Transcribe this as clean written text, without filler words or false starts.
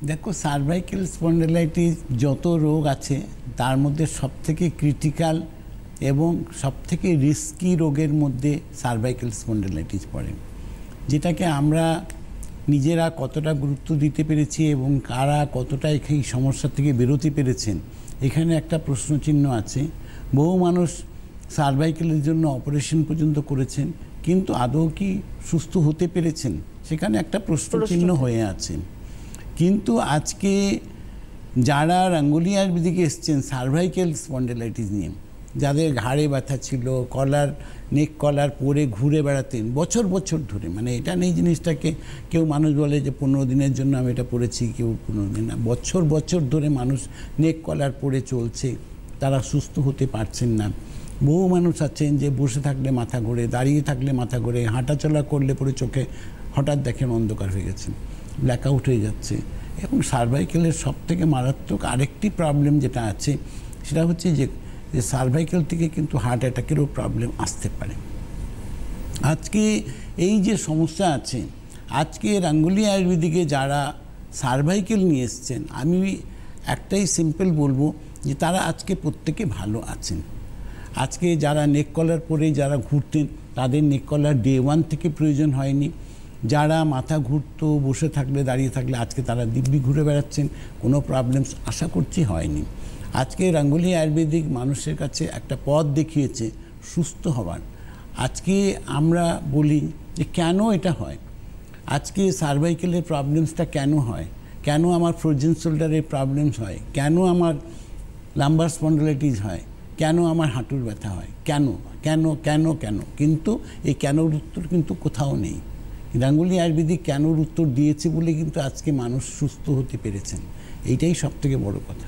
দেখো, cervical spondylitis যত রোগ আছে তার মধ্যে সবথেকে ক্রিটিক্যাল এবং সবথেকে রিস্কি রোগের মধ্যে সার্ভাইকেল স্পন্ডিলাইটিস পড়ে, যেটাকে আমরা নিজেরা কতটা গুরুত্ব দিতে পেরেছি এবং কারা কতটা এই সমস্যা থেকে বেরোতে পেরেছেন, এখানে একটা প্রশ্নচিহ্ন আছে। বহু মানুষ সার্ভাইকেলের জন্য অপারেশন পর্যন্ত করেছেন, কিন্তু আদৌ কি সুস্থ হতে পেরেছেন, সেখানে একটা প্রশ্নচিহ্ন হয়ে আছে। কিন্তু আজকে যারা রাঙ্গুলি আয়ুর্বেদিকে এসছেন সার্ভাইকেল স্পন্ডিলাইটিস নিয়ে, যাদের ঘাড়ে ব্যথা ছিল, নেক কলার পরে ঘুরে বেড়াতেন বছর বছর ধরে, মানে এটা নেই জিনিসটাকে কেউ মানুষ বলে যে 15 দিনের জন্য আমি এটা পড়েছি, কেউ 15 দিন না, বছর বছর ধরে মানুষ নেক কলার পরে চলছে, তারা সুস্থ হতে পারছেন না। বহু মানুষ আছেন যে বসে থাকলে মাথা ঘোরে, দাঁড়িয়ে থাকলে মাথা ঘোরে, হাঁটাচলা করলে পরে চোখে হঠাৎ দেখেন অন্ধকার হয়ে গেছে, ব্ল্যাক আউট হয়ে যাচ্ছে। এবং সার্ভাইকেলের সবথেকে মারাত্মক আরেকটি প্রবলেম যেটা আছে সেটা হচ্ছে যে সার্ভাইকেল থেকে কিন্তু হার্ট অ্যাটাকেরও প্রবলেম আসতে পারে। আজকে এই যে সমস্যা আছে, আজকে রাঙ্গুলি আয়ুর্বেদিকে যারা সার্ভাইকেল নিয়ে এসছেন, আমি একটাই সিম্পল বলবো যে তারা আজকে প্রত্যেকে ভালো আছেন। আজকে যারা নেক কলার পরে যারা ঘুরতেন তাদের নেক কলার ডে 1 থেকে প্রয়োজন হয়নি। যারা মাথা ঘুরতো, বসে থাকলে দাঁড়িয়ে থাকলে, আজকে তারা দিব্যি ঘুরে বেড়াচ্ছেন, কোনো প্রবলেমস আশা করছি হয়নি। আজকে রাঙ্গুলি আয়ুর্বেদিক মানুষের কাছে একটা পথ দেখিয়েছে সুস্থ হওয়ার। আজকে আমরা বলি যে কেন এটা হয়, আজকে সার্ভাইকেলের প্রবলেমসটা কেন হয়, কেন আমার ফ্রোজেন শোল্ডারের প্রবলেমস হয়, কেন আমার লাম্বার স্পন্ডিলাইটিস হয়, কেন আমার হাঁটুর ব্যথা হয়, কেন কেন কেন কেন কিন্তু এই কেনর উত্তর কিন্তু কোথাও নেই। রাঙ্গুলি আয়ুর্বেদিক কেনর উত্তর দিয়েছে বলে কিন্তু আজকে মানুষ সুস্থ হতে পেরেছেন, এইটাই সবথেকে বড় কথা।